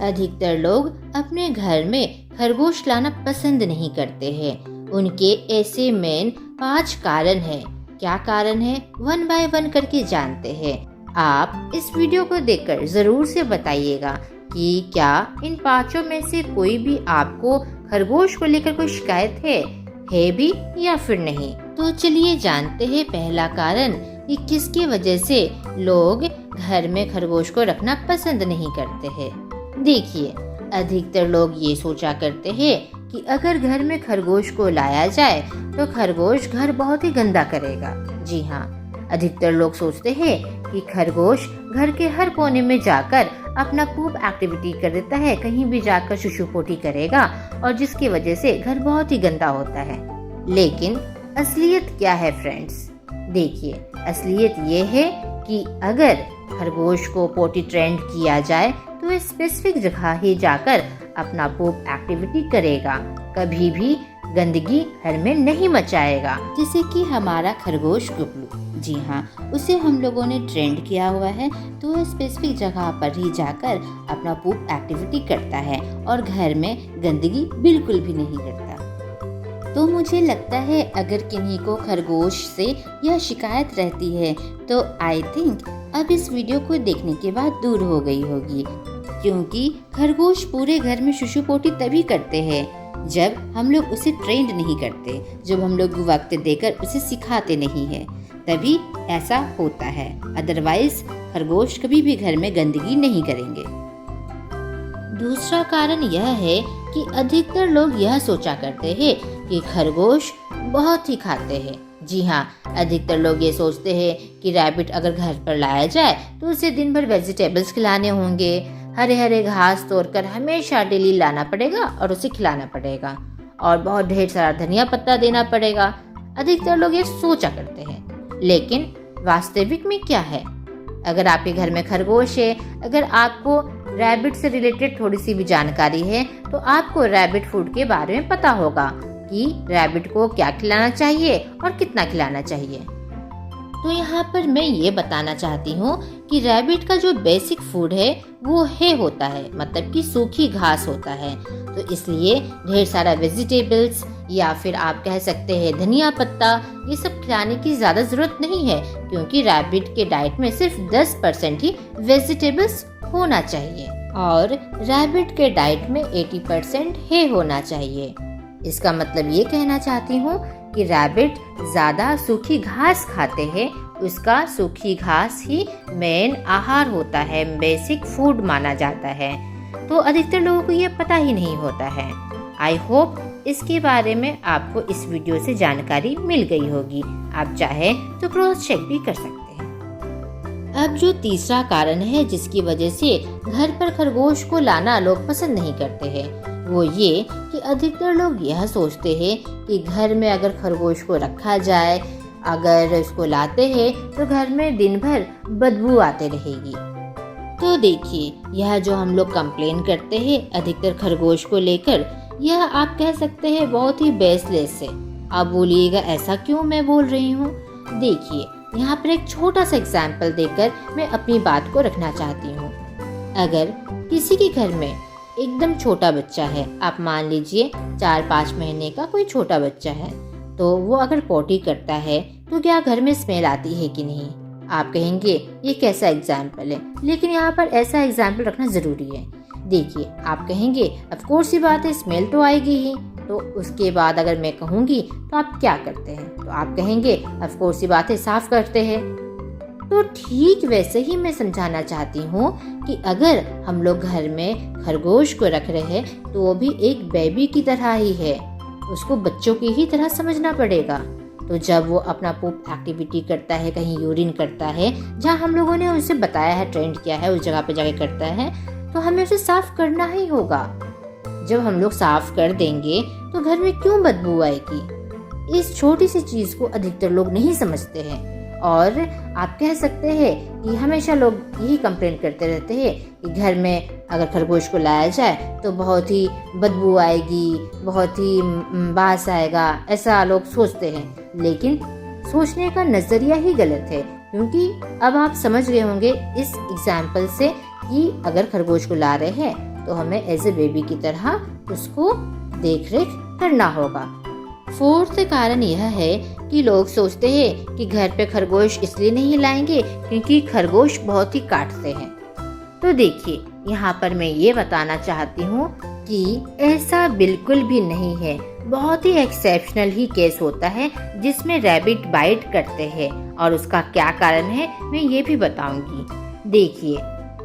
अधिकतर लोग अपने घर में खरगोश लाना पसंद नहीं करते हैं। उनके ऐसे मेन 5 कारण हैं। क्या कारण है, 1 बाय 1 करके जानते हैं। आप इस वीडियो को देखकर जरूर से बताइएगा कि क्या इन 5 में से कोई भी आपको खरगोश को लेकर कोई शिकायत है भी या फिर नहीं। तो चलिए जानते हैं पहला कारण कि किसकी वजह से लोग घर में खरगोश को रखना पसंद नहीं करते हैं। देखिए, अधिकतर लोग ये सोचा करते हैं कि अगर घर में खरगोश को लाया जाए तो खरगोश घर बहुत ही गंदा करेगा। जी हाँ, अधिकतर लोग सोचते हैं कि खरगोश घर के हर कोने में जाकर अपना पूप एक्टिविटी कर देता है, कहीं भी जाकर शुशु पोटी करेगा और जिसकी वजह से घर बहुत ही गंदा होता है। लेकिन असलियत क्या है फ्रेंड्स? देखिए, असलियत ये है कि अगर खरगोश को पोटी ट्रेंड किया जाए तो वह स्पेसिफिक जगह ही जाकर अपना पूप एक्टिविटी करेगा, कभी भी गंदगी घर में नहीं मचाएगा। जैसे कि हमारा खरगोश गुबलू, जी हाँ, उसे हम लोगों ने ट्रेंड किया हुआ है तो वह स्पेसिफिक जगह पर ही जाकर अपना पूप एक्टिविटी करता है और घर में गंदगी बिल्कुल भी नहीं करता। तो मुझे लगता है अगर किन्हीं को खरगोश से यह शिकायत रहती है तो आई थिंक अब इस वीडियो को देखने के बाद दूर हो गई होगी, क्योंकि खरगोश पूरे घर में शुशु पोटी तभी करते हैं जब हम लोग उसे ट्रेंड नहीं करते, जब हम लोग वक्त देकर उसे सिखाते नहीं है, तभी ऐसा होता है। अदरवाइज खरगोश कभी भी घर में गंदगी नहीं करेंगे। दूसरा कारण यह है कि अधिकतर लोग यह सोचा करते हैं कि खरगोश बहुत ही खाते हैं। जी हाँ, अधिकतर लोग ये सोचते हैं कि रैबिट अगर घर पर लाया जाए तो उसे दिन भर वेजिटेबल्स खिलाने होंगे, हरे हरे घास तोड़कर हमेशा डेली लाना पड़ेगा और उसे खिलाना पड़ेगा और बहुत ढेर सारा धनिया पत्ता देना पड़ेगा। अधिकतर लोग ये सोचा करते हैं, लेकिन वास्तविक में क्या है? अगर आपके घर में खरगोश है, अगर आपको रैबिट से रिलेटेड थोड़ी सी भी जानकारी है तो आपको रैबिट फूड के बारे में पता होगा कि रैबिट को क्या खिलाना चाहिए और कितना खिलाना चाहिए। तो यहाँ पर मैं ये बताना चाहती हूँ कि रैबिट का जो बेसिक फूड है वो होता है, मतलब कि सूखी घास होता है। तो इसलिए ढेर सारा वेजिटेबल्स या फिर आप कह सकते हैं धनिया पत्ता, ये सब खिलाने की ज़्यादा ज़रूरत नहीं है, क्योंकि रैबिट के डाइट में सिर्फ 10% ही वेजिटेबल्स होना चाहिए और रैबिट के डाइट में 80% है होना चाहिए। इसका मतलब ये कहना चाहती हूँ कि रैबिट ज़्यादा सूखी घास खाते हैं, उसका सूखी घास ही मेन आहार होता है, बेसिक फूड माना जाता है। तो अधिकतर लोगों को ये पता ही नहीं होता है। आई होप इसके बारे में आपको इस वीडियो से जानकारी मिल गई होगी। आप चाहे तो क्रॉस चेक भी कर सकते हैं। अब जो तीसरा कारण है जिसकी वजह से घर पर खरगोश को लाना लोग पसंद नहीं करते हैं, वो ये कि अधिकतर लोग यह सोचते हैं कि घर में अगर खरगोश को रखा जाए, अगर इसको लाते हैं तो घर में दिन भर बदबू आते रहेगी। तो देखिए, यह जो हम लोग कंप्लेन करते हैं अधिकतर खरगोश को लेकर, यह आप कह सकते हैं बहुत ही बेसलेस है। आप बोलिएगा ऐसा क्यों मैं बोल रही हूँ? देखिए, यहाँ पर एक छोटा सा एग्जाम्पल देकर मैं अपनी बात को रखना चाहती हूँ। अगर किसी के घर में एकदम छोटा बच्चा है, आप मान लीजिए 4-5 महीने का कोई छोटा बच्चा है, तो वो अगर पोटी करता है तो क्या घर में स्मेल आती है कि नहीं? आप कहेंगे ये कैसा एग्जाम्पल है, लेकिन यहाँ पर ऐसा एग्जाम्पल रखना ज़रूरी है। देखिए, आप कहेंगे ऑफ कोर्स ही बात है, स्मेल तो आएगी ही। तो उसके बाद अगर मैं कहूँगी तो आप क्या करते हैं? तो आप कहेंगे ऑफ कोर्स ही बात है, साफ करते हैं। तो ठीक वैसे ही मैं समझाना चाहती हूँ कि अगर हम लोग घर में खरगोश को रख रहे हैं तो वो भी एक बेबी की तरह ही है, उसको बच्चों की ही तरह समझना पड़ेगा। तो जब वो अपना पूप एक्टिविटी करता है, कहीं यूरिन करता है, जहाँ हम लोगों ने उसे बताया है, ट्रेंड किया है, उस जगह पे जाके करता है, तो हमें उसे साफ करना ही होगा। जब हम लोग साफ कर देंगे तो घर में क्यों बदबू आएगी? इस छोटी सी चीज को अधिकतर लोग नहीं समझते हैं और आप कह सकते हैं कि हमेशा लोग यही कंप्लेन करते रहते हैं कि घर में अगर खरगोश को लाया जाए तो बहुत ही बदबू आएगी, बहुत ही बास आएगा, ऐसा लोग सोचते हैं। लेकिन सोचने का नजरिया ही गलत है, क्योंकि अब आप समझ गए होंगे इस एग्जाम्पल से कि अगर खरगोश को ला रहे हैं तो हमें एज ए बेबी की तरह उसको देख रेख करना होगा। फोर्थ कारण यह है कि लोग सोचते हैं कि घर पे खरगोश इसलिए नहीं लाएंगे क्योंकि खरगोश बहुत ही काटते हैं। तो देखिए, यहाँ पर मैं ये बताना चाहती हूँ कि ऐसा बिल्कुल भी नहीं है। बहुत ही एक्सेप्शनल ही केस होता है जिसमें रैबिट बाइट करते हैं, और उसका क्या कारण है मैं ये भी बताऊंगी। देखिए,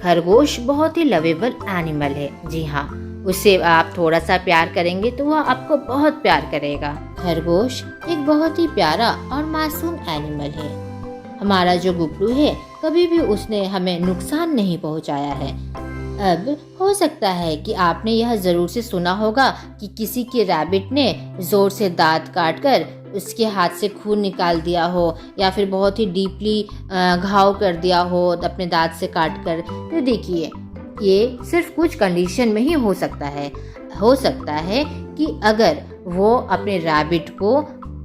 खरगोश बहुत ही लवेबल एनिमल है। जी हाँ, उससे आप थोड़ा सा प्यार करेंगे तो वह आपको बहुत प्यार करेगा। खरगोश एक बहुत ही प्यारा और मासूम एनिमल है। हमारा जो गुपलू है, कभी भी उसने हमें नुकसान नहीं पहुंचाया है। अब हो सकता है कि आपने यह ज़रूर से सुना होगा कि किसी के रैबिट ने ज़ोर से दांत काटकर उसके हाथ से खून निकाल दिया हो, या फिर बहुत ही डीपली घाव कर दिया हो अपने दांत से काटकर। तो देखिए, ये सिर्फ कुछ कंडीशन में ही हो सकता है। हो सकता है कि अगर वो अपने रैबिट को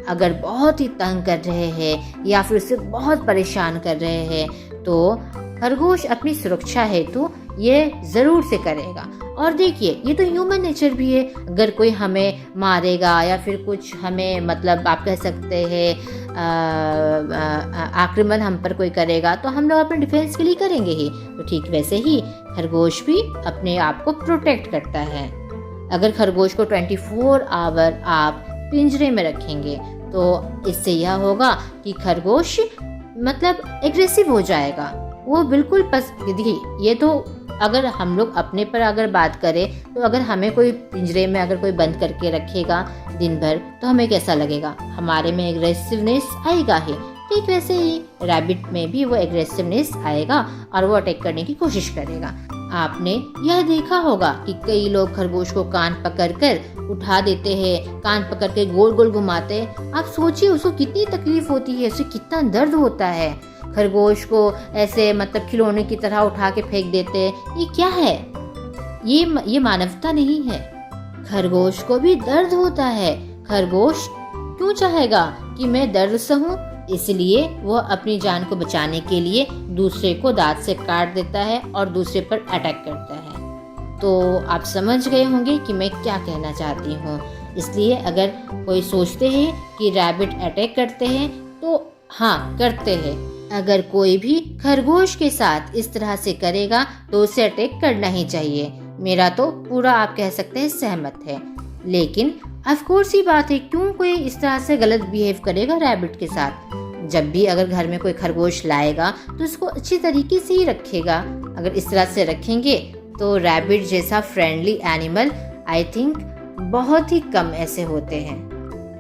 अगर बहुत ही तंग कर रहे हैं या फिर उसे बहुत परेशान कर रहे हैं, तो खरगोश अपनी सुरक्षा हेतु ये ज़रूर से करेगा। और देखिए, ये तो ह्यूमन नेचर भी है। अगर कोई हमें मारेगा या फिर कुछ हमें, मतलब आप कह सकते हैं आक्रमण हम पर कोई करेगा, तो हम लोग अपने डिफेंस के लिए करेंगे ही। तो ठीक वैसे ही खरगोश भी अपने आप को प्रोटेक्ट करता है। अगर खरगोश को 24 आवर आप पिंजरे में रखेंगे तो इससे यह होगा कि खरगोश मतलब एग्रेसिव हो जाएगा। वो बिल्कुल देखिए, ये तो अगर हम लोग अपने पर अगर बात करें तो अगर हमें कोई पिंजरे में अगर कोई बंद करके रखेगा दिन भर, तो हमें कैसा लगेगा? हमारे में एग्रेसिवनेस आएगा ही। ठीक वैसे ही रैबिट में भी वो एग्रेसिवनेस आएगा और वो अटैक करने की कोशिश करेगा। आपने यह देखा होगा कि कई लोग खरगोश को कान पकड़कर उठा देते हैं, कान पकड़ के गोल गोल घुमाते हैं। आप सोचिए उसको कितनी तकलीफ होती है, उसे कितना दर्द होता है। खरगोश को ऐसे मतलब खिलौने की तरह उठा के फेंक देते हैं। ये क्या है? ये मानवता नहीं है। खरगोश को भी दर्द होता है। खरगोश क्यों चाहेगा कि मैं दर्द सहूं? इसलिए वह अपनी जान को बचाने के लिए दूसरे को दांत से काट देता है और दूसरे पर अटैक करता है। तो आप समझ गए होंगे कि मैं क्या कहना चाहती हूँ। इसलिए अगर कोई सोचते हैं कि रैबिट अटैक करते हैं, तो हाँ, करते हैं। अगर कोई भी खरगोश के साथ इस तरह से करेगा तो उसे अटैक करना ही चाहिए। मेरा तो पूरा आप कह सकते हैं सहमत है। लेकिन ऑफ कोर्स ही बात है, क्यों कोई इस तरह से गलत बिहेव करेगा रैबिट के साथ? जब भी अगर घर में कोई खरगोश लाएगा तो उसको अच्छी तरीके से ही रखेगा। अगर इस तरह से रखेंगे तो रैबिट जैसा फ्रेंडली एनिमल आई थिंक बहुत ही कम ऐसे होते हैं।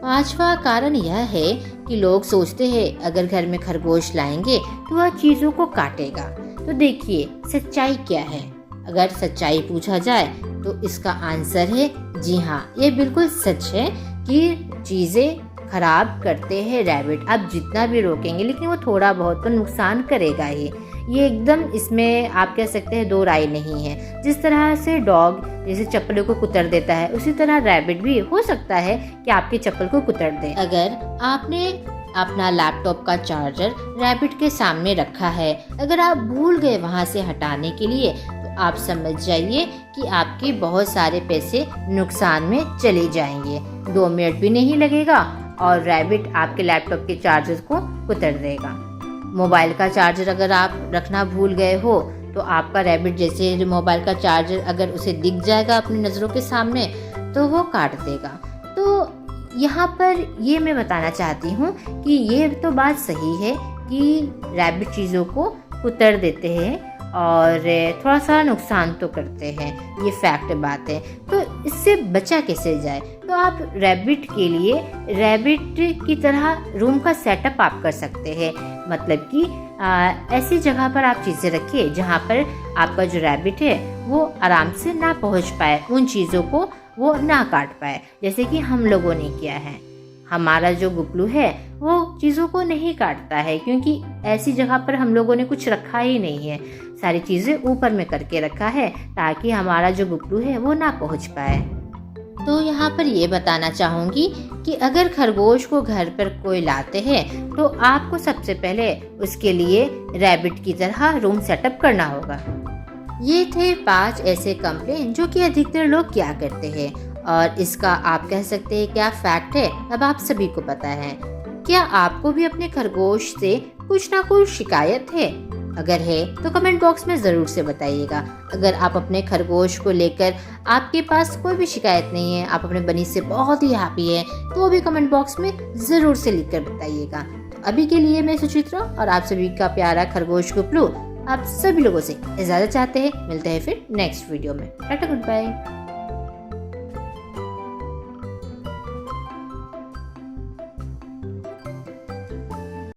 पांचवा कारण यह है कि लोग सोचते हैं अगर घर में खरगोश लाएंगे तो वह चीज़ों को काटेगा। तो देखिए, सच्चाई क्या है? अगर सच्चाई पूछा जाए तो इसका आंसर है जी हाँ, ये बिल्कुल सच है कि चीज़ें खराब करते हैं रैबिट। आप जितना भी रोकेंगे लेकिन वो थोड़ा बहुत तो नुकसान करेगा ही। ये एकदम, इसमें आप कह सकते हैं दो राय नहीं है। जिस तरह से डॉग जैसे चप्पलों को कुतर देता है, उसी तरह रैबिट भी हो सकता है कि आपकी चप्पल को कुतर दे। अगर आपने अपना लैपटॉप का चार्जर रैबिट के सामने रखा है, अगर आप भूल गए वहाँ से हटाने के लिए, तो आप समझ जाइए कि आपके बहुत सारे पैसे नुकसान में चले जाएंगे। 2 मिनट भी नहीं लगेगा और रैबिट आपके लैपटॉप के चार्जर को कुतर देगा। मोबाइल का चार्जर अगर आप रखना भूल गए हो तो आपका रैबिट जैसे मोबाइल का चार्जर अगर उसे दिख जाएगा अपनी नज़रों के सामने तो वो काट देगा। तो यहाँ पर ये मैं बताना चाहती हूँ कि ये तो बात सही है कि रैबिट चीज़ों को कुतर देते हैं और थोड़ा सा नुकसान तो करते हैं, ये फैक्ट बात है। तो इससे बचा कैसे जाए? तो आप रैबिट के लिए रैबिट की तरह रूम का सेटअप आप कर सकते हैं। मतलब कि ऐसी जगह पर आप चीज़ें रखिए जहाँ पर आपका जो रैबिट है वो आराम से ना पहुँच पाए, उन चीज़ों को वो ना काट पाए, जैसे कि हम लोगों ने किया है। हमारा जो गुपलू है वो चीज़ों को नहीं काटता है क्योंकि ऐसी जगह पर हम लोगों ने कुछ रखा ही नहीं है। सारी चीज़ें ऊपर में करके रखा है ताकि हमारा जो गुपलू है वो ना पहुंच पाए। तो यहाँ पर ये बताना चाहूँगी कि अगर खरगोश को घर पर कोई लाते हैं तो आपको सबसे पहले उसके लिए रैबिट की तरह रूम सेटअप करना होगा। ये थे 5 ऐसे कंप्लेन जो कि अधिकतर लोग क्या करते हैं, और इसका आप कह सकते हैं क्या फैक्ट है, अब आप सभी को पता है। क्या आपको भी अपने खरगोश से कुछ ना कुछ शिकायत है? अगर है तो कमेंट बॉक्स में जरूर से बताइएगा। अगर आप अपने खरगोश को लेकर आपके पास कोई भी शिकायत नहीं है, आप अपने बनी से बहुत ही हैप्पी है, तो वो भी कमेंट बॉक्स में जरूर से लिखकर बताइएगा। तो अभी के लिए मैं सुचित्रा और आप सभी का प्यारा खरगोश गुपलू आप सभी लोगों से इजाजत चाहते हैं। मिलते हैं फिर नेक्स्ट वीडियो में। Tata, good bye.